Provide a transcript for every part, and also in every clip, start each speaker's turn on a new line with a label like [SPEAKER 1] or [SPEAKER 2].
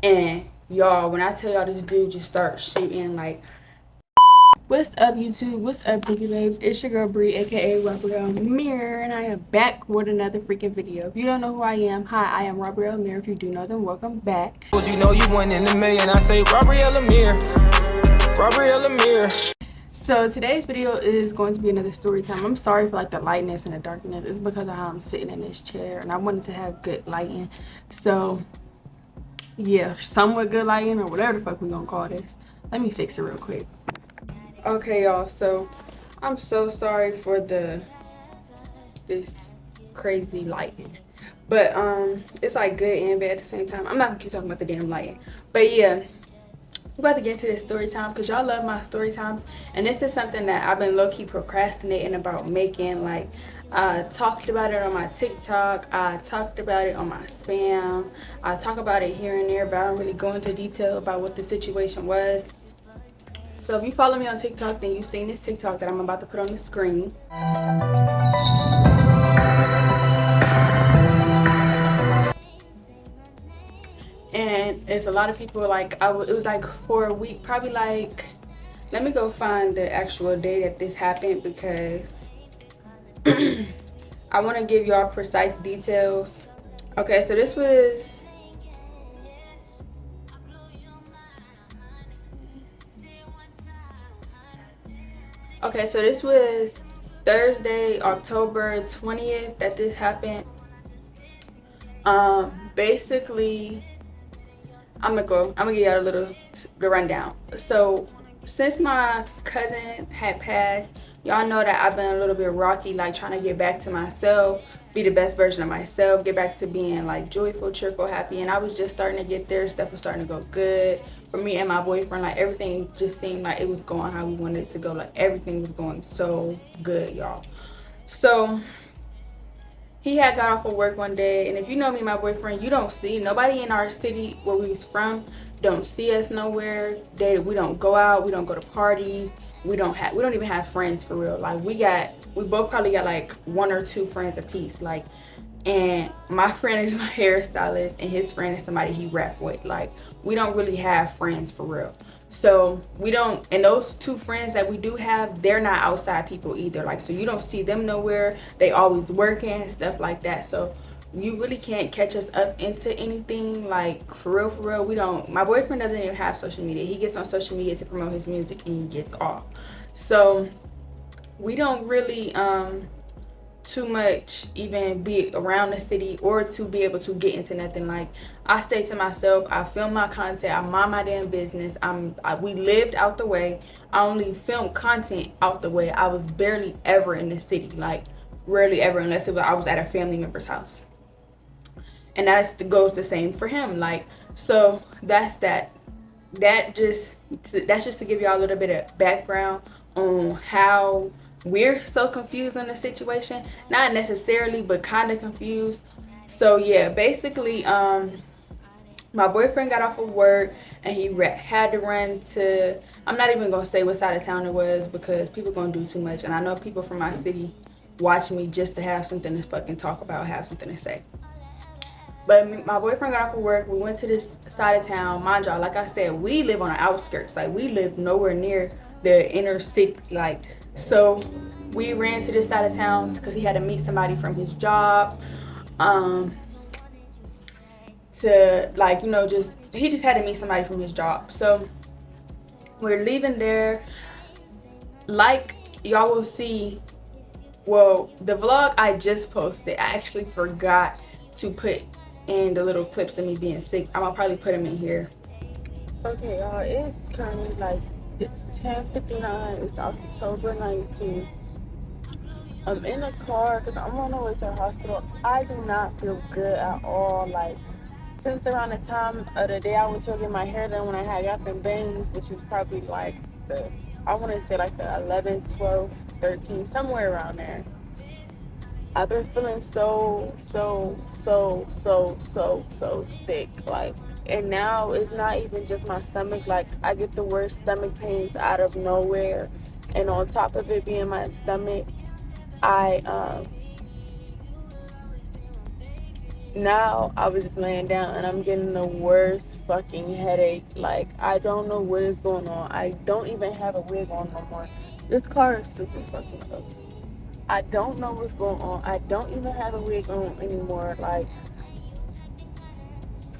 [SPEAKER 1] And y'all, when I tell y'all this dude just start shooting like, what's up YouTube, what's up Biggie babes, it's your girl Bree aka Amé're, and I am back with another freaking video. If you don't know who I am, hi, I am Amé're. If you do know, then welcome back.
[SPEAKER 2] You know you won in a million. I say Amé're.
[SPEAKER 1] So today's video is going to be another story time. I'm sorry for like the lightness and the darkness. It's because of how I'm sitting in this chair and I wanted to have good lighting. So yeah, somewhat good lighting or whatever the fuck we gonna call this. Let me fix it real quick. Okay y'all, so I'm so sorry for this crazy lighting, but it's like good and bad at the same time. I'm not gonna keep talking about the damn lighting, but yeah, we're about to get into this story time because y'all love my story times, and this is something that I've been low-key procrastinating about making. Like, I talked about it on my TikTok, I talked about it on my spam, I talk about it here and there, but I don't really go into detail about what the situation was. So if you follow me on TikTok, then you've seen this TikTok that I'm about to put on the screen. And it's a lot of people, like, it was like for a week, probably like, let me go find the actual day that this happened because I want to give y'all precise details. Okay, so this was Thursday, October 20th that this happened. Basically, I'm gonna give y'all the rundown. So since my cousin had passed, y'all know that I've been a little bit rocky, like trying to get back to myself, be the best version of myself, get back to being like joyful, cheerful, happy. And I was just starting to get there. Stuff was starting to go good for me and my boyfriend. Like, everything just seemed like it was going how we wanted it to go. Like, everything was going so good, y'all. So he had got off of work one day, and if you know me, my boyfriend, you don't see nobody in our city where we was from, don't see us nowhere. We don't go out, we don't go to parties, we don't even have friends for real. Like, we both probably got like one or two friends apiece. Like, and my friend is my hairstylist, and his friend is somebody he rap with. Like, we don't really have friends for real. So we don't, and those two friends that we do have, they're not outside people either. Like, so you don't see them nowhere. They always working and stuff like that. So you really can't catch us up into anything. Like, for real, we don't. My boyfriend doesn't even have social media. He gets on social media to promote his music and he gets off. So we don't really too much even be around the city or to be able to get into nothing. Like, I stay to myself, I film my content, I mind my damn business. We lived out the way. I only film content out the way. I was barely ever in the city, like rarely ever, unless I was at a family member's house. And that goes the same for him. Like, so that's just to give y'all a little bit of background on how we're so confused on the situation. Not necessarily, but kind of confused. So yeah, basically my boyfriend got off of work and he had to run to, I'm not even gonna say what side of town it was because people gonna do too much, and I know people from my city watch me just to have something to fucking talk about, have something to say. But my boyfriend got off of work, we went to this side of town. Mind y'all, like I said, we live on the outskirts. Like, we live nowhere near the inner city. Like, so we ran to this side of town because he had to meet somebody from his job. To, like, you know, he just had to meet somebody from his job. So we're leaving there. Like, y'all will see, well, the vlog I just posted, I actually forgot to put in the little clips of me being sick. I'm gonna probably put them in here. Okay, y'all, it's currently like, it's 10:59. It's October 19th. I'm in a car because I'm on the way to the hospital. I do not feel good at all. Like, since around the time of the day I went to get my hair done, when I had got them bangs, which is probably like I want to say like the 11, 12, 13, somewhere around there. I've been feeling so sick. Like, and now it's not even just my stomach. Like, I get the worst stomach pains out of nowhere, and on top of it being my stomach, now I was just laying down and I'm getting the worst fucking headache. Like, I don't know what is going on. I don't even have a wig on no more. This car is super fucking close. I don't know what's going on. I don't even have a wig on anymore. Like,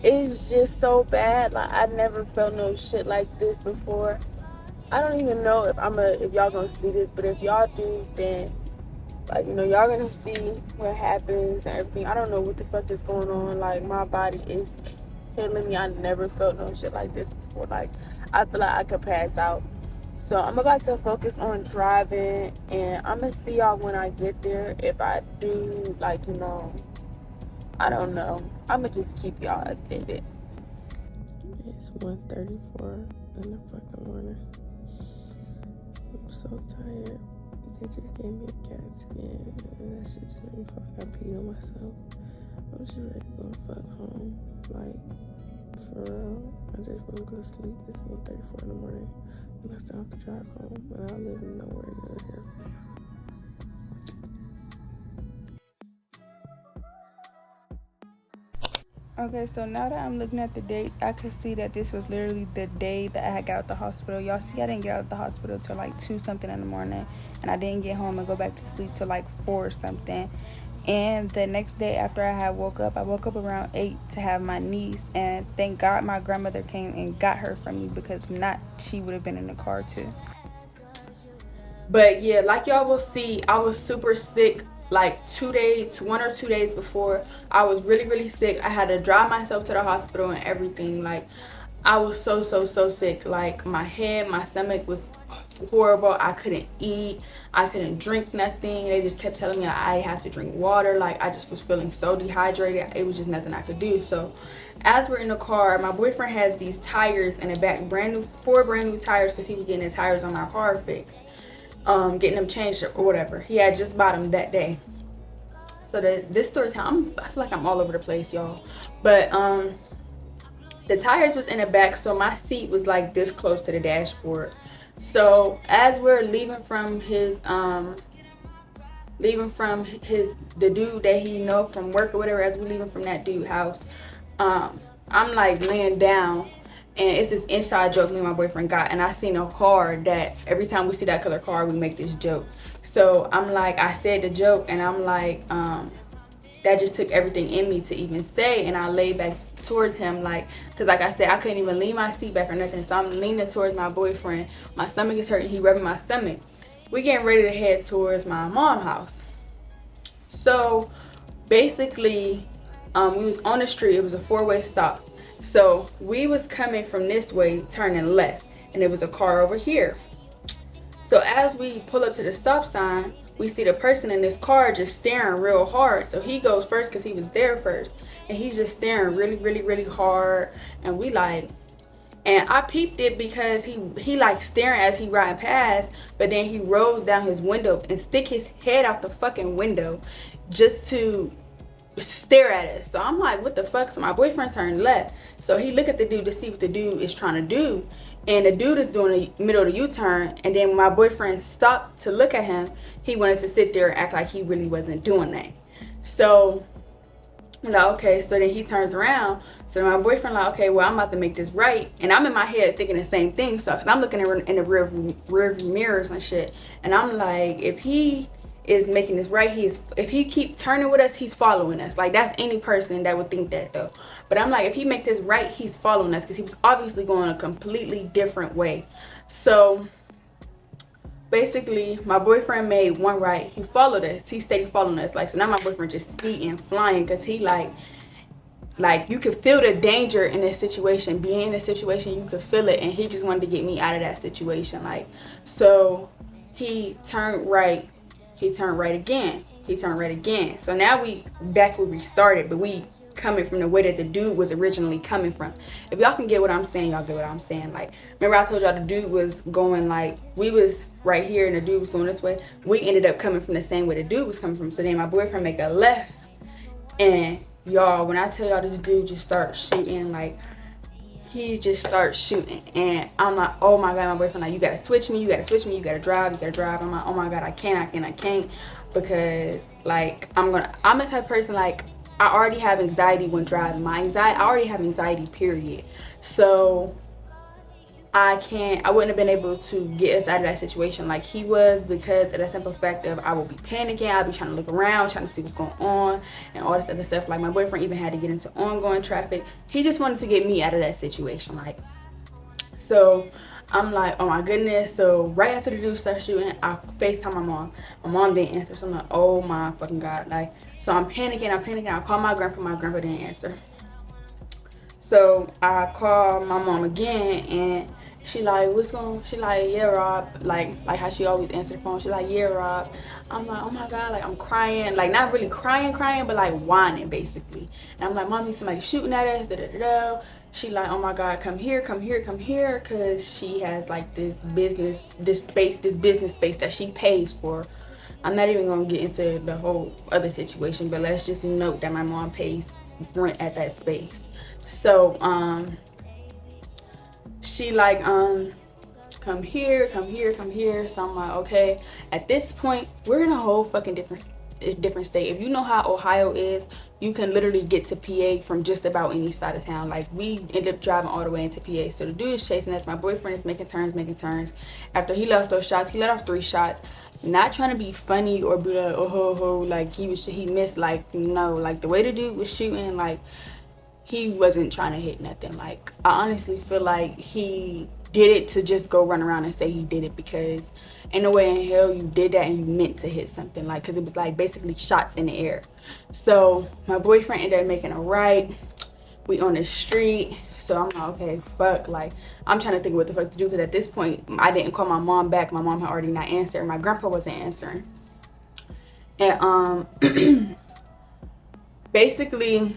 [SPEAKER 1] it's just so bad. Like, I never felt no shit like this before. I don't even know if y'all gonna see this, but if y'all do, then like, you know, y'all gonna see what happens and everything. I don't know what the fuck is going on. Like, my body is killing me. I never felt no shit like this before. Like, I feel like I could pass out. So I'm about to focus on driving, and I'm gonna see y'all when I get there. If I do, like, you know, I don't know. I'm gonna just keep y'all updated. It's 1:34 in the fucking morning. I'm so tired. They just gave me a CAT scan, and that shit just made me feel like I peed on myself. I'm just ready to go the fuck home. Like, for real. I just want to go to sleep. It's 1:34 in the morning, and I still have to drive home, and I live nowhere near here. Okay, so now that I'm looking at the dates, I could see that this was literally the day that I had got out the hospital. Y'all see, I didn't get out of the hospital till like 2 something in the morning, and I didn't get home and go back to sleep till like 4 something. And the next day after I had woke up, I woke up around 8 to have my niece, and thank God my grandmother came and got her from me, because if not, she would have been in the car too. But yeah, like y'all will see, I was super sick like 1 or 2 days before. I was really sick. I had to drive myself to the hospital and everything. Like, I was so sick. Like, my head, my stomach was horrible. I couldn't eat, I couldn't drink nothing. They just kept telling me I have to drink water. Like, I just was feeling so dehydrated. It was just nothing I could do. So as we're in the car, my boyfriend has these tires in the back, four brand new tires, because he was getting the tires on our car fixed, getting them changed or whatever. He had just bought them that day. So this story time, I feel like I'm all over the place, y'all. But the tires was in the back, so my seat was like this close to the dashboard. So as we're leaving from the dude that he know from work or whatever, as we're leaving from that dude's house, I'm like laying down, and it's this inside joke me and my boyfriend got, and I seen a car that every time we see that color car, we make this joke. So I'm like, I said the joke, and I'm like, that just took everything in me to even say, and I laid back towards him, like, because like I said, I couldn't even lean my seat back or nothing. So I'm leaning towards my boyfriend. My stomach is hurting. He rubbing my stomach. We getting ready to head towards my mom's house. So basically, we was on the street. It was a 4-way stop. So we was coming from this way, turning left, and there was a car over here. So as we pull up to the stop sign, we see the person in this car just staring real hard. So he goes first because he was there first, and he's just staring really hard. And we like, and I peeped it because he like staring as he riding past, but then he rolls down his window and stick his head out the fucking window just to stare at us. So I'm like, what the fuck? So my boyfriend turned left, so he look at the dude to see what the dude is trying to do, and the dude is doing the middle of the U-turn. And then when my boyfriend stopped to look at him, he wanted to sit there and act like he really wasn't doing that. So I'm like, okay. So then he turns around. So my boyfriend like, okay, well, I'm about to make this right. And I'm in my head thinking the same thing. So cause I'm looking in the rear view mirrors and shit, and I'm like, if he is making this right, if he keep turning with us, he's following us. Like, that's any person that would think that though. But I'm like, if he make this right, he's following us, because he was obviously going a completely different way. So basically, my boyfriend made one right. He followed us. He stayed following us. Like, so now my boyfriend just speeding, flying, because he like you could feel the danger in this situation. Being in a situation, you could feel it, and he just wanted to get me out of that situation. Like, so he turned right. He turned right again. He turned right again. So now we back where we started, but we coming from the way that the dude was originally coming from. If y'all can get what I'm saying, y'all get what I'm saying. Like, remember I told y'all the dude was going, like, we was right here and the dude was going this way. We ended up coming from the same way the dude was coming from. So then my boyfriend make a left, and y'all, when I tell y'all this dude just starts shooting, like, he just starts shooting, and I'm like, oh my god. My boyfriend like, you gotta switch me, you gotta drive, I'm like, oh my god, I can't, because like, I'm the type of person, like, I already have anxiety when driving. I already have anxiety, period. So I wouldn't have been able to get us out of that situation like he was, because of the simple fact of I will be panicking. I'll be trying to look around, trying to see what's going on and all this other stuff. Like, my boyfriend even had to get into ongoing traffic. He just wanted to get me out of that situation. Like, so I'm like, oh my goodness. So right after the dude started shooting, I FaceTime my mom. My mom didn't answer. So I'm like, oh my fucking God. Like, so I'm panicking. I call my grandpa. My grandpa didn't answer. So I call my mom again, and she like, she like, yeah, Rob. Like how she always answer the phone. She like, yeah, Rob. I'm like, oh my God, like I'm crying. Like, not really crying, but like whining basically. And I'm like, Mommy, somebody shooting at us, da da da da. She like, oh my God, come here, because she has like this business space that she pays for. I'm not even gonna get into the whole other situation, but let's just note that my mom pays rent at that space. So she like, come here. So I'm like, okay. At this point, we're in a whole fucking different state. If you know how Ohio is, you can literally get to PA from just about any side of town. Like, we end up driving all the way into PA. So the dude is chasing us. My boyfriend is making turns. After he let off those shots, he let off 3 shots. Not trying to be funny or be like, oh ho ho, like he missed. Like, no, like the way the dude was shooting, like he wasn't trying to hit nothing. Like, I honestly feel like he did it to just go run around and say he did it, because ain't no way in hell you did that and you meant to hit something. Like, because it was like basically shots in the air. So my boyfriend ended up making a right. We on the street. So I'm like, okay, fuck. Like, I'm trying to think what the fuck to do, because at this point I didn't call my mom back. My mom had already not answered. My grandpa wasn't answering. And basically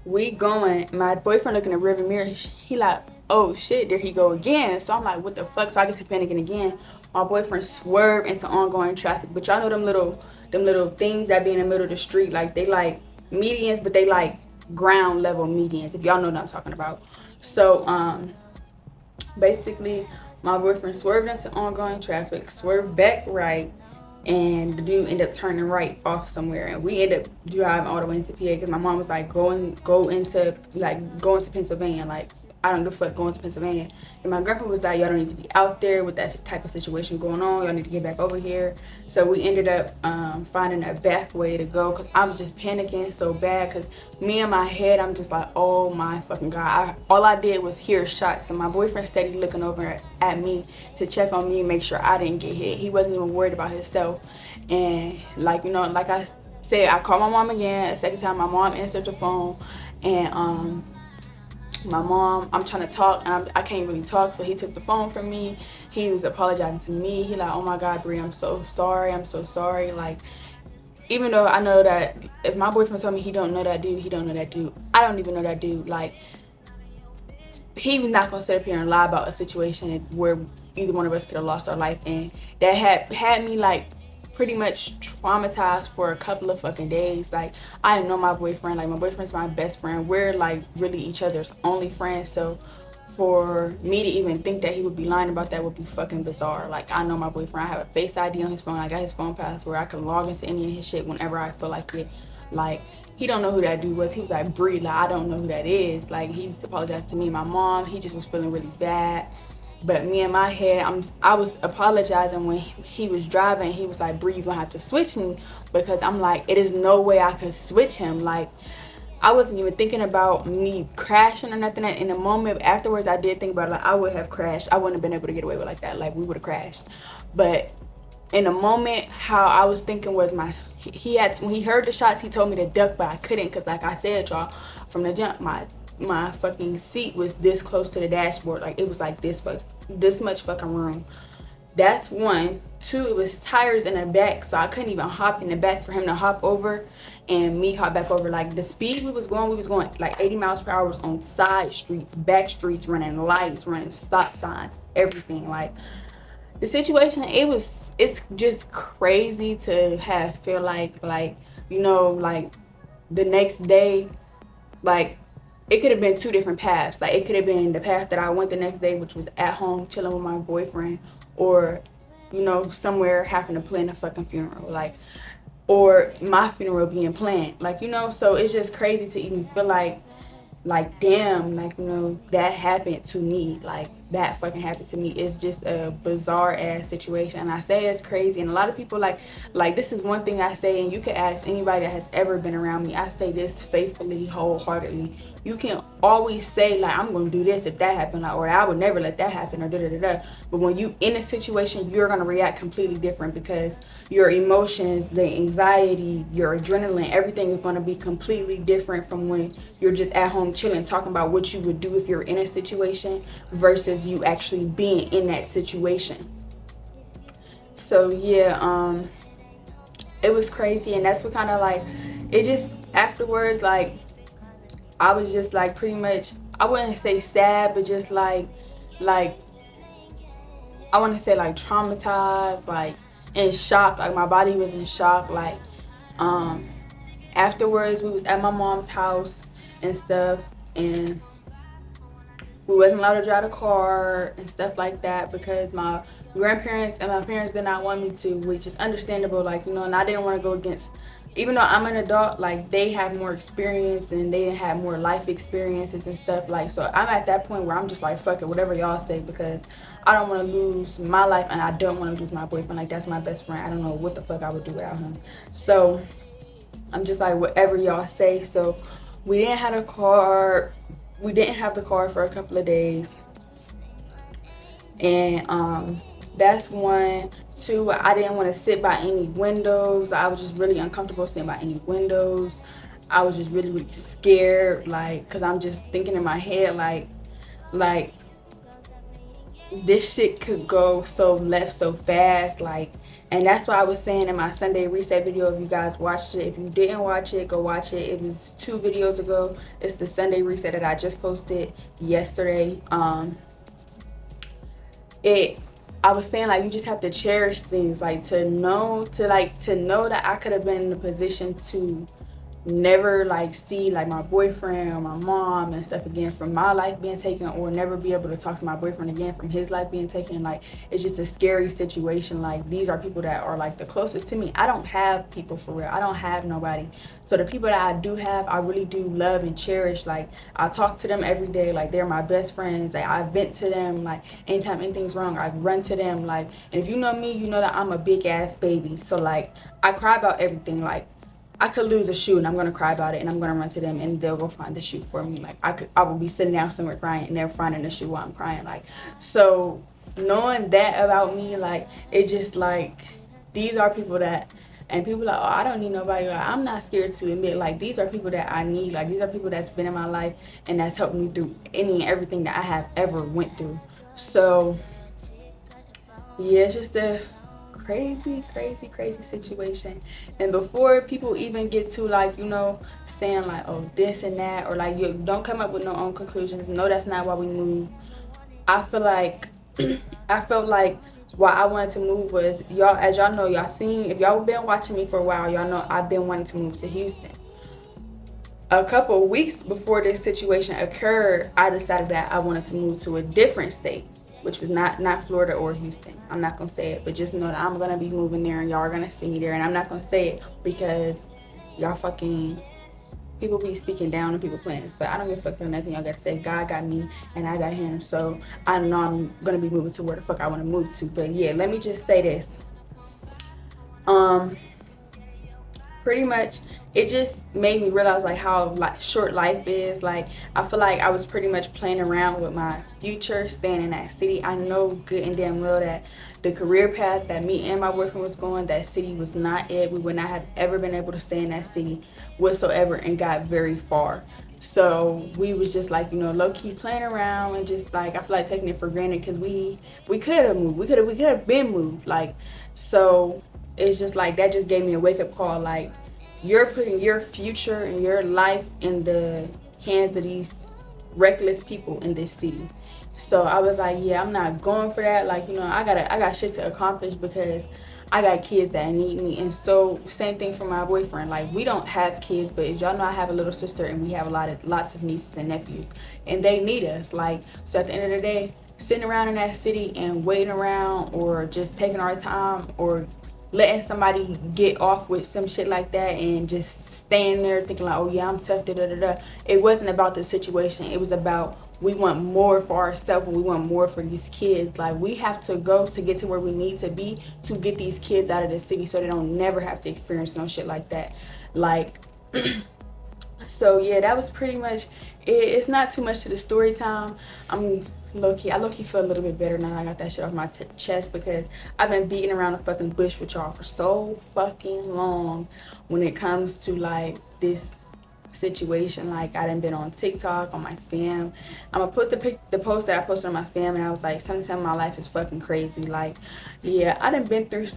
[SPEAKER 1] we going, my boyfriend looking in the rearview mirror, he like, oh shit, there he go again. So I'm like, what the fuck? So I get to panicking again. My boyfriend swerved into ongoing traffic. But y'all know them little things that be in the middle of the street, like they like medians, but they like ground level medians, if y'all know what I'm talking about. So basically my boyfriend swerved into ongoing traffic, swerved back right, and the dude ended up turning right off somewhere, and we ended up driving all the way into PA, because my mom was like, go into Pennsylvania. Like, I don't give a fuck, going to Pennsylvania. And my grandpa was like, y'all don't need to be out there with that type of situation going on. Y'all need to get back over here. So we ended up finding a back way to go, because I was just panicking so bad, because me in my head, I'm just like, oh my fucking God. All I did was hear shots, and my boyfriend steady looking over at me to check on me and make sure I didn't get hit. He wasn't even worried about himself. And like, you know, like I said, I called my mom again. A second time, my mom answered the phone, and my mom, I'm trying to talk, and I can't really talk, so he took the phone from me. He was apologizing to me. He like, oh my God, Brie, I'm so sorry. Like, even though I know that if my boyfriend told me he don't know that dude, I don't even know that dude. Like, he was not gonna sit up here and lie about a situation where either one of us could have lost our life, and that had me like pretty much traumatized for a couple of fucking days. Like, I didn't know my boyfriend. Like, my boyfriend's my best friend. We're like really each other's only friends. So for me to even think that he would be lying about that would be fucking bizarre. Like, I know my boyfriend. I have a Face ID on his phone. I got his phone password. I can log into any of his shit whenever I feel like it. Like, he don't know who that dude was. He was like, Brie, like, I don't know who that is. Like, he apologized to me and my mom. He just was feeling really bad. But me in my head, I was apologizing when he was driving. He was like, Brie, you gonna have to switch me, because I'm like, it is no way I could switch him. Like, I wasn't even thinking about me crashing or nothing. In the moment afterwards, I did think about it. Like, I would have crashed. I wouldn't have been able to get away with like that. Like, we would have crashed. But in the moment, how I was thinking was when he heard the shots, he told me to duck, but I couldn't, because like I said, y'all, from the jump, my fucking seat was this close to the dashboard. Like, it was like this much fucking room. That's one. Two, it was tires in the back, so I couldn't even hop in the back for him to hop over and me hop back over. Like, the speed we was going like 80 miles per hour was on side streets, back streets, running lights, running stop signs, everything. Like, the situation, it's just crazy to feel like, you know, like the next day, like, it could have been 2 different paths. Like, it could have been the path that I went the next day, which was at home chilling with my boyfriend, or, you know, somewhere having to plan a fucking funeral. Like, or my funeral being planned. Like, you know, so it's just crazy to even feel like damn, like, you know, that happened to me. Like, that fucking happened to me. It's just a bizarre ass situation. And I say it's crazy, and a lot of people like this is one thing I say, and you can ask anybody that has ever been around me. I say this faithfully, wholeheartedly. You can always say like, I'm gonna do this if that happened, like, or I would never let that happen, or da da da da. But when you in a situation, you're gonna react completely different, because your emotions, the anxiety, your adrenaline, everything is gonna be completely different from when you're just at home chilling, talking about what you would do if you're in a situation versus you actually being in that situation. So yeah, it was crazy, and that's what kind of like, it just afterwards, like, I was just like pretty much, I wouldn't say sad, but just like I want to say like traumatized, like in shock. Like my body was in shock. Like afterwards, we was at my mom's house and stuff, and we wasn't allowed to drive the car and stuff like that, because my grandparents and my parents did not want me to, which is understandable. Like, you know, and I didn't want to go against, even though I'm an adult, like they have more experience and they have more life experiences and stuff. Like, so I'm at that point where I'm just like, fuck it, whatever y'all say, because I don't want to lose my life, and I don't want to lose my boyfriend. Like, that's my best friend. I don't know what the fuck I would do without him. So I'm just like, whatever y'all say. So we didn't have a car. We didn't have the car for a couple of days, and that's one. Two, I didn't want to sit by any windows. I was just really uncomfortable sitting by any windows. I was just really scared, like, because I'm just thinking in my head, like this shit could go so left so fast, like. And that's why I was saying in my Sunday reset video, if you guys watched it, if you didn't watch it, go watch it. It was 2 videos ago. It's the Sunday reset that I just posted yesterday. I was saying, like, you just have to cherish things, like, to know that I could have been in a position to never like see like my boyfriend or my mom and stuff again from my life being taken, or never be able to talk to my boyfriend again from his life being taken. Like, it's just a scary situation. Like, these are people that are like the closest to me. I don't have people for real. I don't have nobody. So the people that I do have, I really do love and cherish. Like, I talk to them every day. Like, they're my best friends. Like, I vent to them. Like, anytime anything's wrong, I run to them. Like, and if you know me, you know that I'm a big ass baby. So like, I cry about everything. Like, I could lose a shoe and I'm gonna cry about it, and I'm gonna run to them and they'll go find the shoe for me. Like, I will be sitting down somewhere crying and they're finding the shoe while I'm crying. Like, so knowing that about me, like, it just like, these are people that, and people like, oh, I don't need nobody. Like, I'm not scared to admit, like, these are people that I need. Like, these are people that's been in my life and that's helped me through any and everything that I have ever went through. So yeah, it's just a crazy situation. And before people even get to like, you know, saying like, oh, this and that, or like, you don't come up with no own conclusions. No, that's not why we moved. I feel like I felt like why I wanted to move was, y'all, as y'all know, y'all seen, if y'all been watching me for a while, y'all know I've been wanting to move to Houston. A couple of weeks before this situation occurred, I decided that I wanted to move to a different state, which was not Florida or Houston. I'm not gonna say it, but just know that I'm gonna be moving there and y'all are gonna see me there. And I'm not gonna say it because y'all fucking, people be speaking down on people's plans, but I don't give a fuck about nothing y'all got to say. God got me and I got him, so I know I'm gonna be moving to where the fuck I want to move to. But yeah, let me just say this. Pretty much, it just made me realize like how like short life is. Like, I feel like I was pretty much playing around with my future staying in that city. I know good and damn well that the career path that me and my boyfriend was going, that city was not it. We would not have ever been able to stay in that city whatsoever and got very far. So we was just like, you know, low-key playing around and just like, I feel like taking it for granted, because we could have moved. We could have been moved. Like, so it's just like, that just gave me a wake-up call. Like, you're putting your future and your life in the hands of these reckless people in this city. So I was like, yeah, I'm not going for that. Like, you know, I got shit to accomplish, because I got kids that need me. And so same thing for my boyfriend. Like, we don't have kids, but as y'all know, I have a little sister and we have lots of nieces and nephews, and they need us. Like, so at the end of the day, sitting around in that city and waiting around, or just taking our time, or letting somebody get off with some shit like that and just staying there thinking like, oh yeah, I'm tough, da da da da. It wasn't about the situation. It was about, we want more for ourselves and we want more for these kids. Like, we have to go to get to where we need to be to get these kids out of the city so they don't never have to experience no shit like that. Like, so yeah, that was pretty much it. It's not too much to the story time. I low-key feel a little bit better now I got that shit off my chest, because I've been beating around the fucking bush with y'all for so fucking long when it comes to like this situation. Like, I done been on TikTok, on my spam. I'm gonna put the post that I posted on my spam, and I was like, sometimes my life is fucking crazy. Like, yeah, I done been through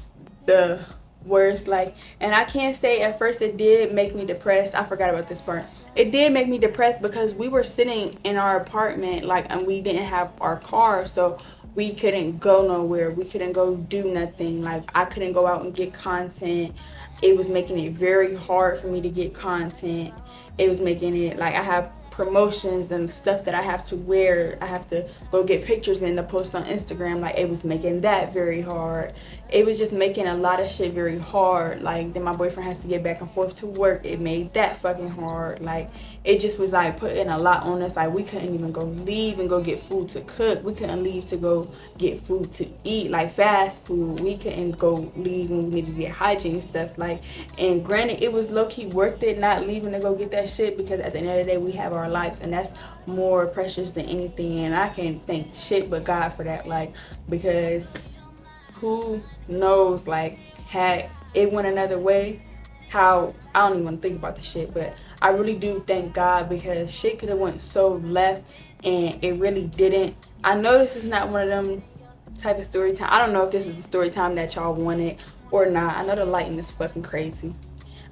[SPEAKER 1] the worst. Like, and I can't say at first it did make me depressed. I forgot about this part. It did make me depressed because we were sitting in our apartment, like, and we didn't have our car, so we couldn't go nowhere. We couldn't go do nothing. Like, I couldn't go out and get content. It was making it very hard for me to get content. It was making it like I have promotions and stuff that I have to wear. I have to go get pictures and to post on Instagram. Like, it was making that very hard. It was just making a lot of shit very hard. Like, then my boyfriend has to get back and forth to work. It made that fucking hard. Like, it just was like putting a lot on us. Like, we couldn't even go leave and go get food to cook. We couldn't leave to go get food to eat, like fast food. We couldn't go leave when we needed to get hygiene stuff. Like, and granted, it was low-key worth it not leaving to go get that shit, because at the end of the day, we have our lives, and that's more precious than anything. And I can't thank shit but God for that. Like, because who knows, like, had it went another way, how, I don't even want to think about the shit, but I really do thank God, because shit could have went so left and it really didn't. I know this is not one of them type of story time. I don't know if this is the story time that y'all wanted or not. I know the lighting is fucking crazy.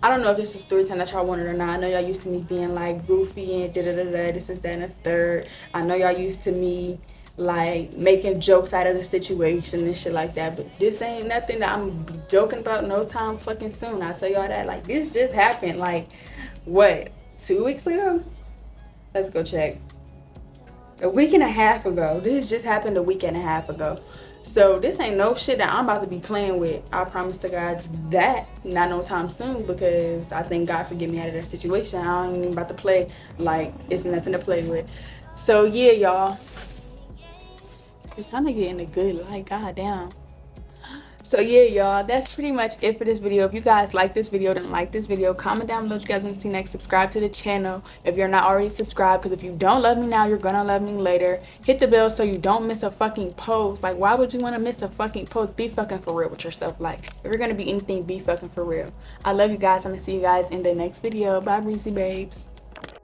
[SPEAKER 1] I don't know if this is story time that y'all wanted or not. I know y'all used to me being like goofy and da-da-da-da, this is that and the third. I know y'all used to me like making jokes out of the situation and shit like that, but this ain't nothing that I'm gonna be joking about no time fucking soon. I tell y'all that. Like, this just happened like, what, 2 weeks ago? Let's go check. A week and a half ago. This just happened a week and a half ago. So this ain't no shit that I'm about to be playing with. I promise to God that not no time soon, because I thank God for getting me out of that situation. I ain't even about to play like it's nothing to play with. So yeah, y'all, it's kind of getting a good light. God damn. So yeah, y'all, that's pretty much it for this video. If you guys like this video, then like this video, comment down below what you guys want to see next, subscribe to the channel if you're not already subscribed, because if you don't love me now, you're gonna love me later. Hit the bell so you don't miss a fucking post. Like, why would you want to miss a fucking post? Be fucking for real with yourself. Like, if you're gonna be anything, be fucking for real. I love you guys. I'm gonna see you guys in the next video. Bye, breezy babes.